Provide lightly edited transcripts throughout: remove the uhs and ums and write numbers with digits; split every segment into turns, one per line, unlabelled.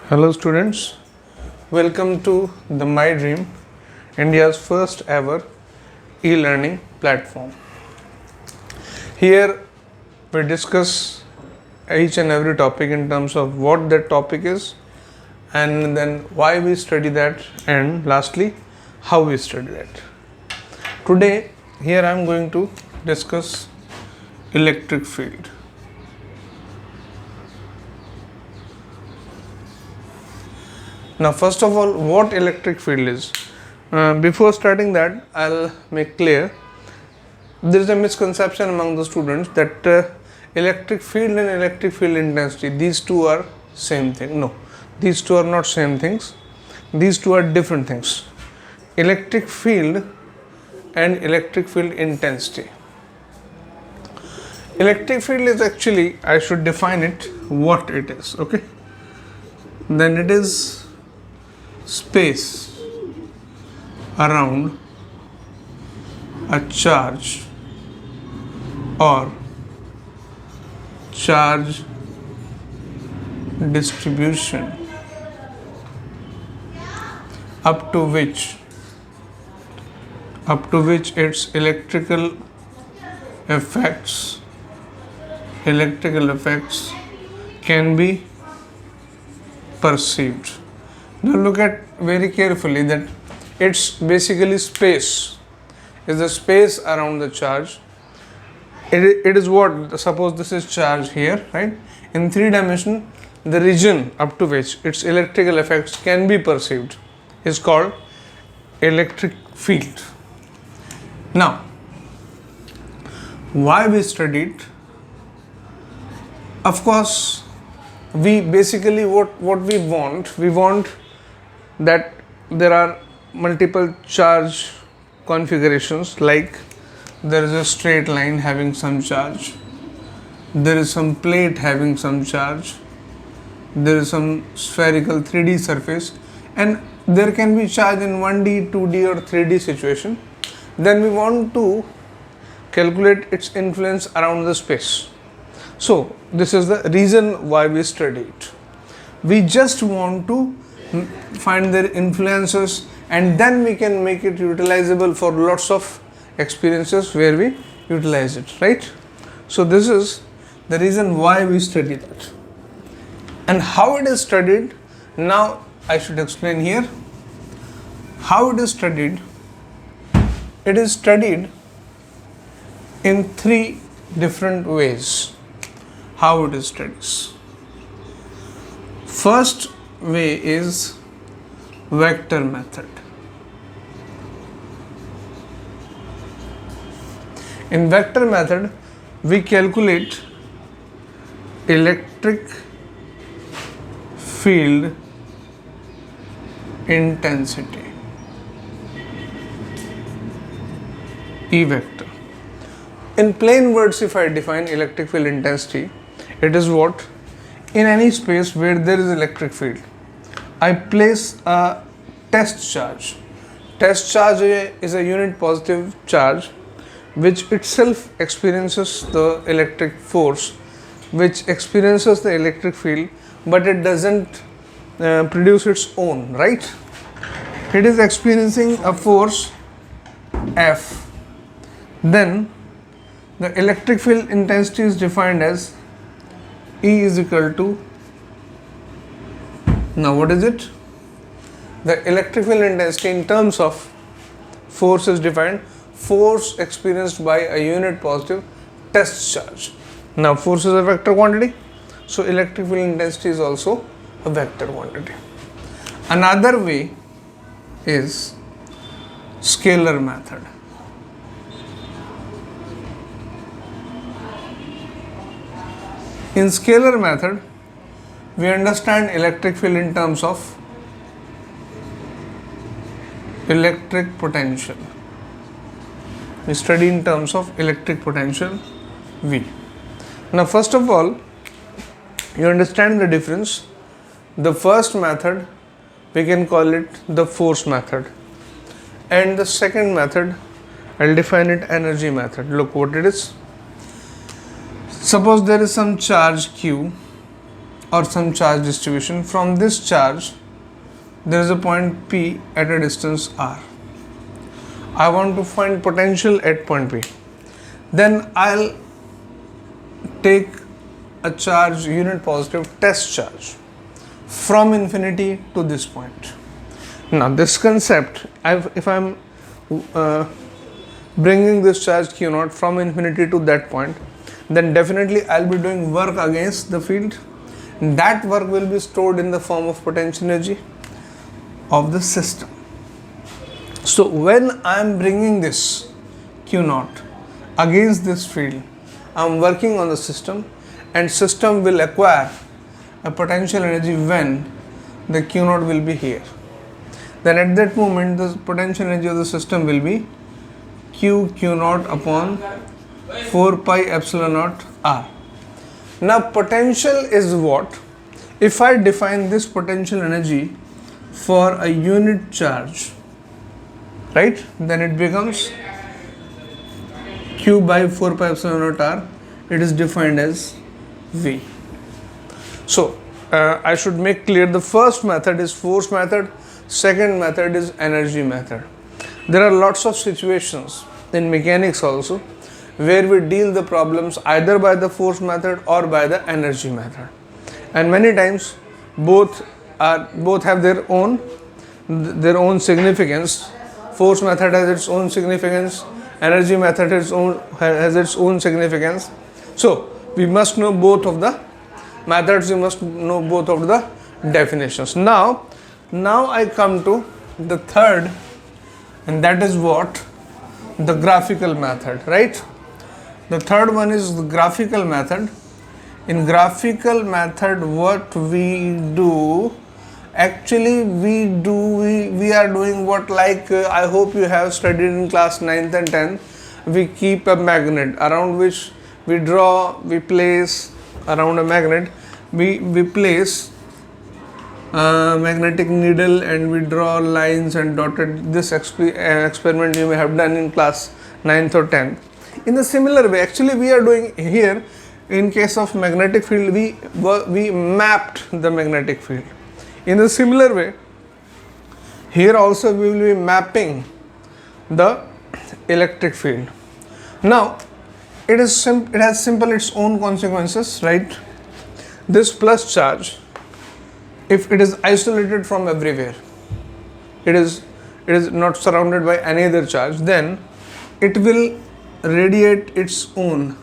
Hello students, welcome to the My Dream, India's first ever e-learning platform. Here we discuss each and every topic in terms of what that topic is and then why we study that and lastly how we study that. Today here I am going to discuss electric field. Now first of all, what electric field is? Before starting that, I'll make clear there is a misconception among the students that electric field and electric field intensity, these two are same thing. No, these two are not same things. These two are different things. Electric field and electric field intensity. Electric field is actually, I should define it, what it is, okay? Then it is space around a charge or charge distribution up to which its electrical effects can be perceived. Now look at very carefully that it's basically space, is the space around the charge. It is what, suppose this is charge here, right? In 3 dimension, the region up to which its electrical effects can be perceived is called electric field. Now, why we study it? Of course, we basically what we want that there are multiple charge configurations, like there is a straight line having some charge, there is some plate having some charge, there is some spherical 3D surface, and there can be charge in 1D, 2D or 3D situation. Then we want to calculate its influence around the space. So this is the reason why we study it. We just want to find their influences and then we can make it utilizable for lots of experiences where we utilize it, right? So this is the reason why we study that. And how it is studied, now I should explain here. How it is studied? It is studied in 3 different ways. How it is studied? First way is vector method. In vector method, we calculate electric field intensity, E vector. In plain words, if I define electric field intensity, it is what? In any space where there is electric field, I place a test charge. Test charge is a unit positive charge which itself experiences the electric force, which experiences the electric field, but it doesn't produce its own, right? It is experiencing a force F. Then the electric field intensity is defined as E is equal to, now what is it? The electric field intensity in terms of force is defined force experienced by a unit positive test charge. Now force is a vector quantity, so electric field intensity is also a vector quantity. Another way is scalar method. In scalar method, we understand electric field in terms of electric potential. We study in terms of electric potential V. Now first of all, you understand the difference. The first method, we can call it the force method, and the second method, I'll define it energy method. Look what it is. Suppose there is some charge Q or some charge distribution. From this charge, there is a point P at a distance r. I want to find potential at point P. Then I'll take a charge, unit positive test charge, from infinity to this point. Now this concept, if I'm bringing this charge q naught from infinity to that point, then definitely I'll be doing work against the field. That work will be stored in the form of potential energy of the system. So when I am bringing this q naught against this field, I am working on the system, and system will acquire a potential energy when the q naught will be here. Then at that moment the potential energy of the system will be q naught upon 4 pi epsilon naught r. Now potential is what? If I define this potential energy for a unit charge, right, then it becomes q by 4 pi epsilon naught r. It is defined as V. So I should make clear, the first method is force method, second method is energy method. There are lots of situations in mechanics also where we deal the problems either by the force method or by the energy method, and many times both have their own significance. Force method has its own significance, energy method has its own significance. So we must know both of the methods, we must know both of the definitions. Now I come to the third, and that is what? The graphical method, right? The third one is the graphical method. In graphical method, what we do, actually we are doing what, like I hope you have studied in class 9th and 10th. We keep a magnet around which we place around a magnet, we place a magnetic needle and we draw lines and dotted. This experiment you may have done in class 9th or 10th. In the similar way, actually we are doing here, in case of magnetic field, we mapped the magnetic field. In a similar way, here also we will be mapping the electric field. Now it has simple its own consequences, right? This plus charge, if it is isolated from everywhere, it is not surrounded by any other charge, then it will radiate its own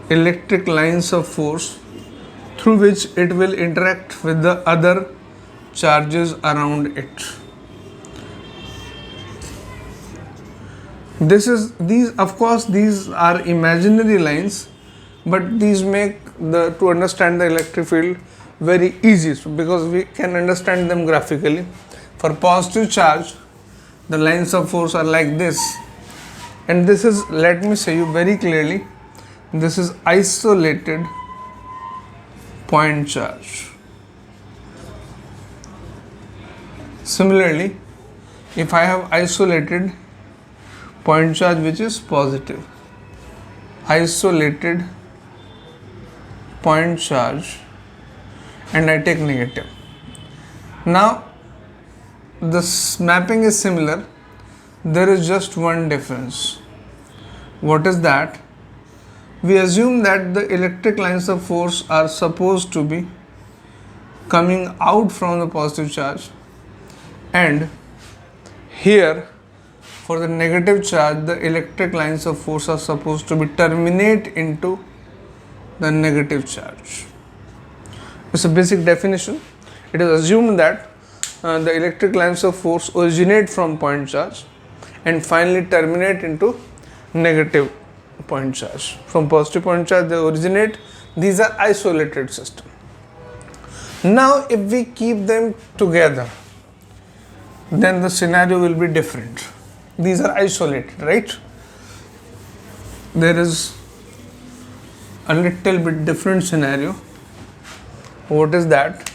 electric lines of force through which it will interact with the other charges around it. These are imaginary lines, but these make to understand the electric field very easy, because we can understand them graphically. For positive charge, the lines of force are like this, and this is, let me say you very clearly, this is isolated point charge. Similarly, if I have isolated point charge which is positive, isolated point charge, and I take negative. Now this mapping is similar, there is just one difference. What is that? We assume that the electric lines of force are supposed to be coming out from the positive charge, and here for the negative charge the electric lines of force are supposed to be terminate into the negative charge. It's a basic definition. It is assumed that the electric lines of force originate from point charge and finally terminate into negative point charge. From positive point charge they originate. These are isolated system. Now if we keep them together, then the scenario will be different. These are isolated, right? There is a little bit different scenario. What is that?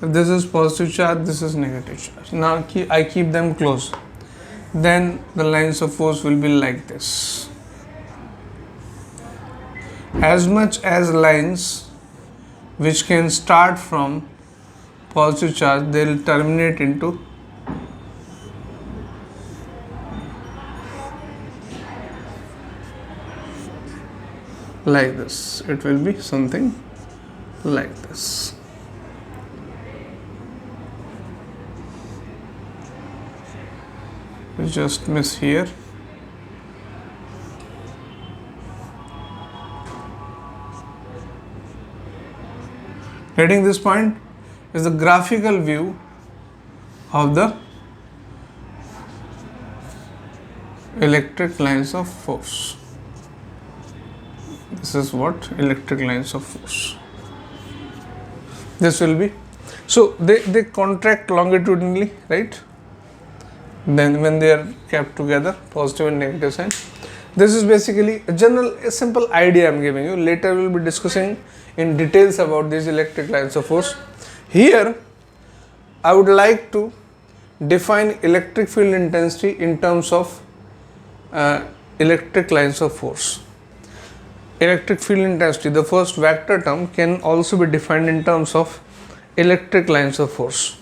If this is positive charge, this is negative charge. Now I keep them close, then the lines of force will be like this. As much as lines which can start from positive charge, they will terminate into like this. It will be something like this. We just miss here. Getting this point is the graphical view of the electric lines of force. This is what electric lines of force. This will be, so they contract longitudinally, right? Then when they are kept together, positive and negative sign. This is basically a simple idea I am giving you. Later we will be discussing in details about these electric lines of force. Here I would like to define electric field intensity in terms of electric lines of force. Electric field intensity, the first vector term, can also be defined in terms of electric lines of force.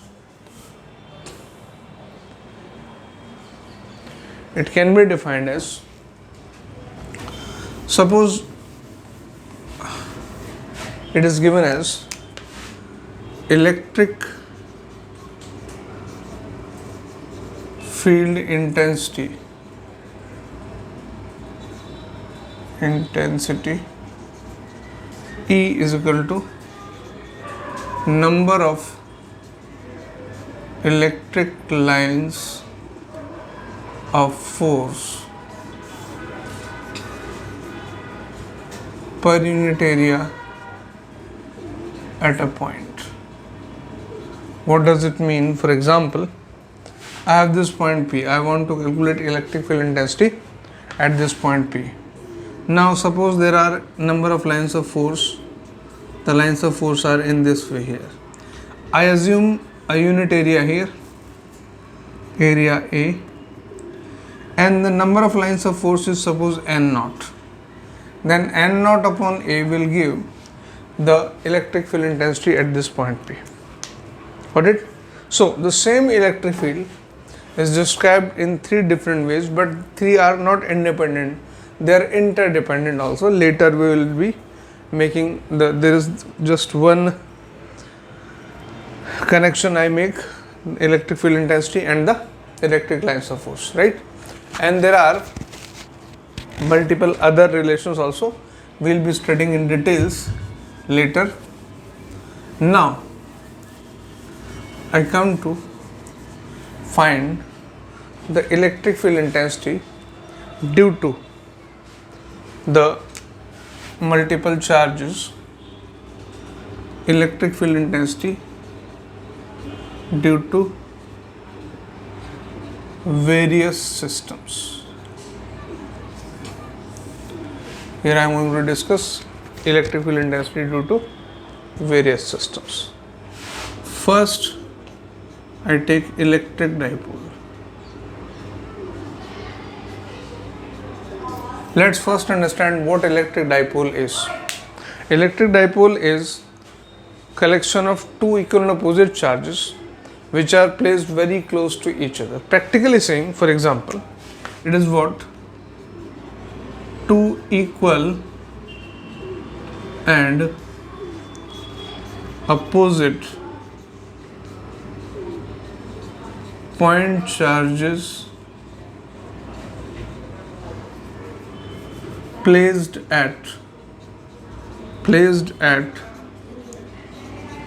It can be defined as, suppose it is given as electric field intensity E is equal to number of electric lines of force per unit area at a point. What does it mean? For example, I have this point P. I want to calculate electric field intensity at this point P. Now suppose there are number of lines of force. The lines of force are in this way here. I assume a unit area here, area A, and the number of lines of force is suppose n naught. Then n naught upon A will give the electric field intensity at this point P. Got it? So the same electric field is described in three different ways, but three are not independent. They are interdependent also. Later we will be making there is just one connection I make, electric field intensity and the electric lines of force, right? And there are multiple other relations also. We will be studying in details later. Now I come to find the electric field intensity due to the multiple charges, electric field intensity due to various systems. Here I am going to discuss electric field intensity due to various systems. First, I take electric dipole. Let's first understand what electric dipole is. Electric dipole is collection of two equal and opposite charges which are placed very close to each other. Practically saying, for example, it is what? Two equal and opposite point charges placed at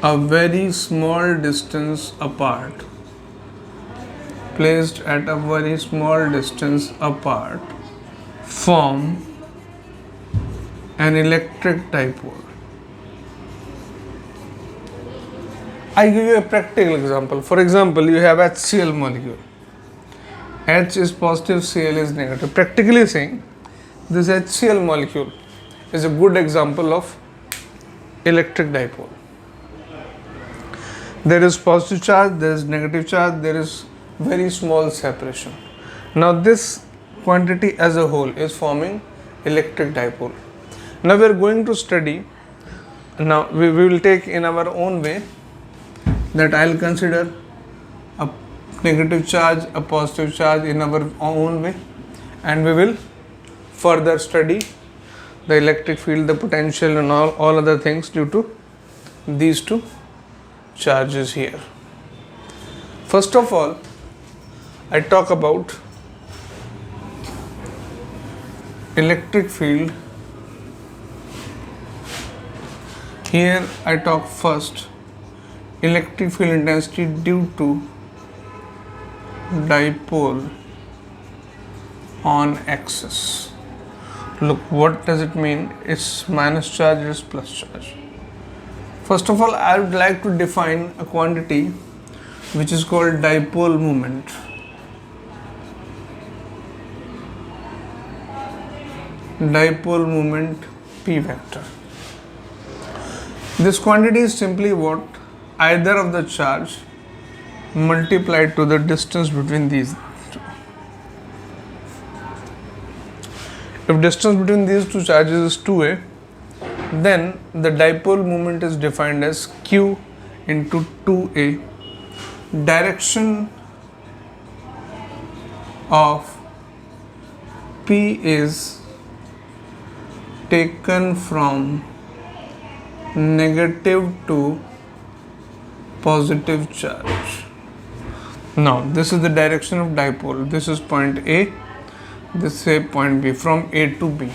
a very small distance apart, form an electric dipole. I give you a practical example. For example, you have HCl molecule. H is positive, Cl is negative. Practically saying, this HCl molecule is a good example of electric dipole. There is positive charge, there is negative charge, there is very small separation. Now this quantity as a whole is forming electric dipole. Now we are going to study Now we will take in our own way, that I'll consider a negative charge, a positive charge in our own way, and we will further study the electric field, the potential, and all other things due to these two charges here. First of all, I talk about electric field. Here I talk first electric field intensity due to dipole on axis. Look, what does it mean? It's minus charge, it's plus charge. First of all, I would like to define a quantity which is called dipole moment. Dipole moment P vector. This quantity is simply what? Either of the charge multiplied to the distance between these two. If distance between these two charges is 2a, then the dipole moment is defined as q into 2a. Direction of P is taken from negative to positive charge. Now this is the direction of dipole. This is point A, this is point B, from A to B.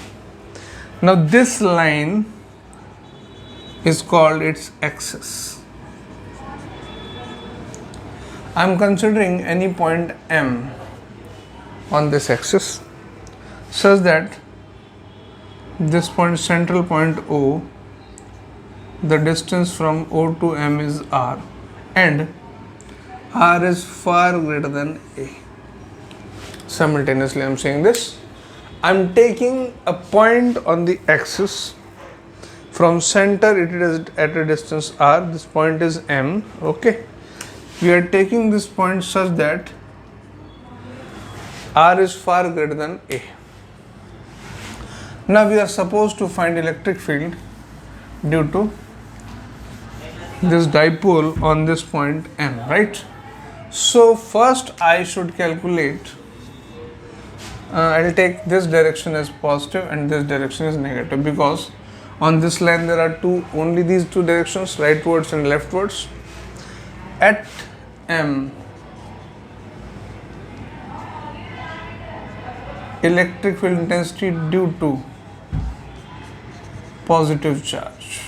Now this line is called its axis. I am considering any point M on this axis such that this point, central point O, the distance from O to M is R, and R is far greater than A. Simultaneously I am saying this. I am taking a point on the axis. From center it is at a distance R, this point is M, okay. We are taking this point such that R is far greater than A. Now we are supposed to find electric field due to this dipole on this point M, right? So first I should calculate, I'll take this direction as positive and this direction is negative, because on this line there are only these two directions, rightwards and leftwards. At M, electric field intensity due to positive charge.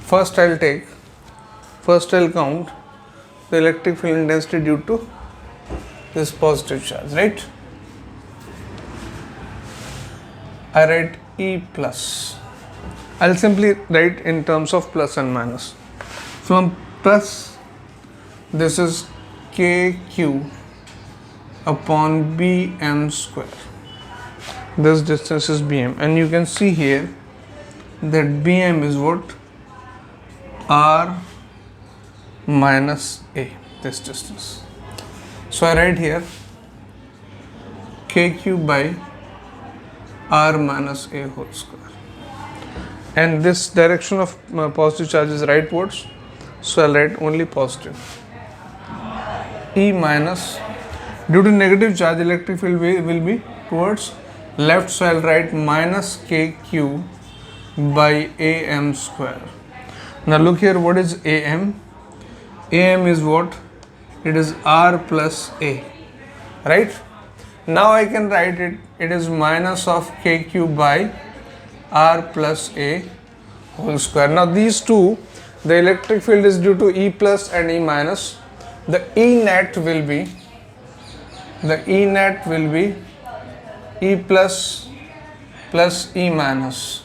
First I'll count the electric field intensity due to this positive charge, right? I write E plus. I'll simply write in terms of plus and minus. From plus, this is KQ upon BM square. This distance is BM, and you can see here that BM is what? R minus A, this distance. So I write here KQ by R minus A whole square, and this direction of positive charge is rightwards, so I'll write only positive. E minus, due to negative charge electric field will be towards left, so I'll write minus KQ by AM square. Now look here, what is AM? AM is what? It is R plus A, right? Now I can write it is minus of KQ by R plus A whole square. Now these two, the electric field is due to E plus and E minus. The E net will be E plus E minus.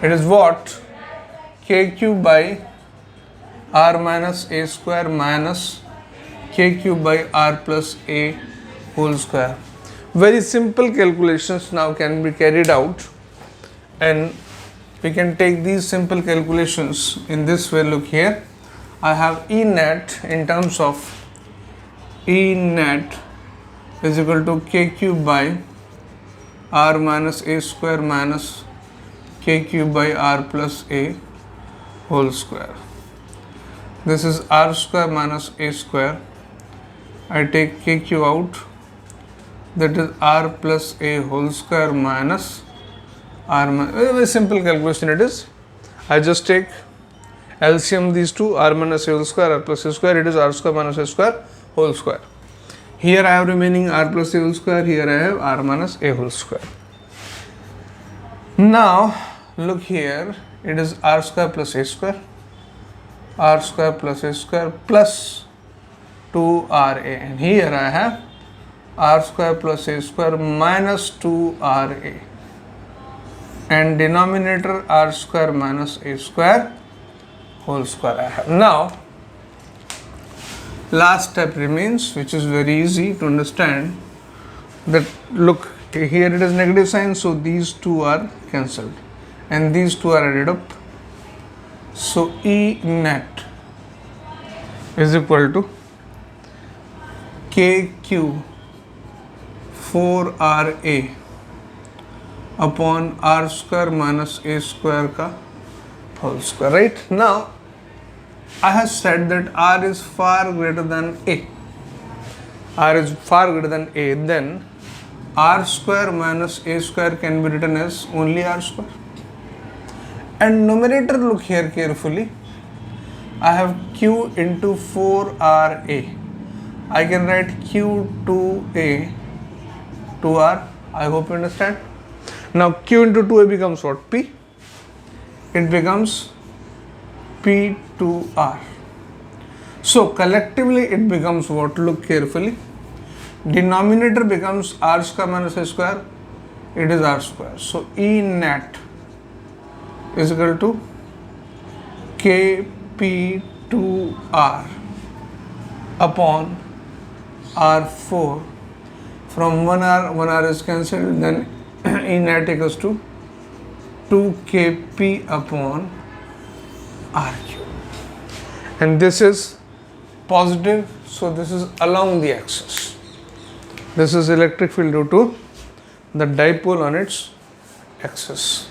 It is what? KQ by R minus A square minus KQ by R plus A whole square. Very simple calculations now can be carried out, and we can take these simple calculations in this way. Look here, I have E net in terms of E net is equal to KQ by R minus A square minus k cube by r plus a whole square. This is r square minus a square. I take k cube out, that is r plus a whole square minus r. Very simple calculation it is. I just take LCM these two, r minus a whole square, r plus a square, it is r square minus a square whole square. Here I have remaining r plus a whole square, here I have r minus a whole square. Now look here, it is r square plus a square, r square plus a square plus 2ra, and here I have r square plus a square minus 2ra, and denominator r square minus a square whole square I have. Now last step remains, which is very easy to understand, that look here it is negative sign, so these two are cancelled and these two are added up. So E net is equal to KQ 4RA upon R square minus A square का whole square. Right? Now I have said that R is far greater than A. R is far greater than A, then R square minus A square can be written as only R square. And numerator, look here carefully, I have Q into 4RA. I can write Q2A 2R. I hope you understand. Now Q into 2A becomes what? P. It becomes P2R. So collectively it becomes what? Look carefully. Denominator becomes R square minus A square. It is R square. So E net is equal to KP2R upon R4. From 1R is cancelled, then E net equals to 2KP upon R cube. And this is positive, so this is along the axis. This is electric field due to the dipole on its axis.